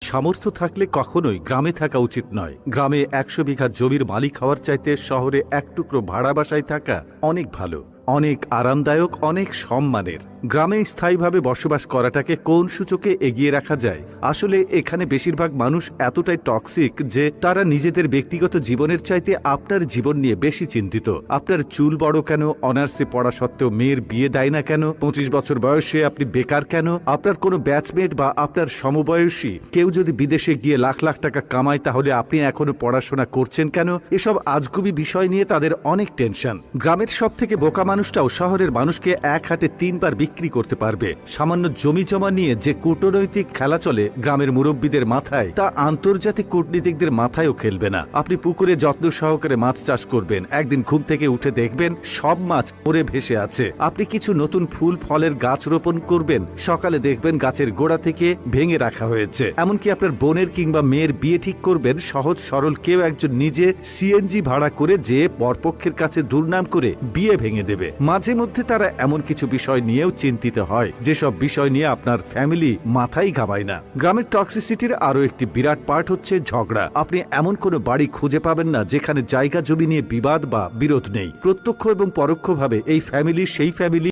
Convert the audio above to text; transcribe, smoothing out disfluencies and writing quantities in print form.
সামর্থ্য থাকলে কখনোই গ্রামে থাকা উচিত নয়। গ্রামে ১০০ বিঘা জমির মালিক হওয়ার চাইতে শহরে এক টুকরো ভাড়া বাসায় থাকা অনেক ভালো, অনেক আরামদায়ক, অনেক সম্মানের। গ্রামে স্থায়ীভাবে বসবাস করাটাকে কোন সূচকে এগিয়ে রাখা যায়? আসলে এখানে বেশিরভাগ মানুষ এতটাই টক্সিক যে তারা নিজেদের ব্যক্তিগত জীবনের চাইতে আপনার জীবন নিয়ে বেশি চিন্তিত। আপনার চুল বড় কেন, অনার্সে পড়া সত্ত্বেও মেয়ের বিয়ে দেয় না কেন, ২৫ বছর বয়সে আপনি বেকার কেন, আপনার কোনো ব্যাচমেট বা আপনার সমবয়সী কেউ যদি বিদেশে গিয়ে লাখ লাখ টাকা কামায় তাহলে আপনি এখনো পড়াশোনা করছেন কেন, এসব আজগুবি বিষয় নিয়ে তাদের অনেক টেনশন। গ্রামের সব থেকে বোকা মানুষটাও শহরের মানুষকে এক হাটে ৩ বার বিক্রি করতে পারবে। সামান্য জমি জমা নিয়ে যে কূটনৈতিক খেলা চলে গ্রামের মুরব্বীদের মাথায়, তা আন্তর্জাতিক কূটনীতিকদের মাথায়ও খেলবে না। আপনি পুকুরে যত্ন সহকারে মাছ চাষ করবেন, একদিন ঘুম থেকে উঠে দেখবেন সব মাছ মরে ভেসে আছে। আপনি কিছু নতুন ফুল ফলের গাছ রোপণ করবেন, সকালে দেখবেন গাছের গোড়া থেকে ভেঙে রাখা হয়েছে। এমনকি আপনার বোনের কিংবা মেয়ের বিয়ে ঠিক করবেন, সহজ সরল কেউ একজন নিজে সিএনজি ভাড়া করে যে বরপক্ষের কাছে দুর্নাম করে বিয়ে ভেঙে দেবে। মাঝে মধ্যে তারা এমন কিছু বিষয় নিয়েও চিন্তিত হয় যেসব বিষয় নিয়ে আপনার ফ্যামিলি মাথায় ঘামায় না। গ্রামের টক্সিসিটির আরো একটি বিরাট পার্ট হচ্ছে ঝগড়া। আপনি এমন কোনো বাড়ি খুঁজে পাবেন না যেখানে জায়গা জমি নিয়ে বিবাদ বা বিরোধ নেই। প্রত্যক্ষ এবং পরোক্ষভাবে এই ফ্যামিলি সেই ফ্যামিলি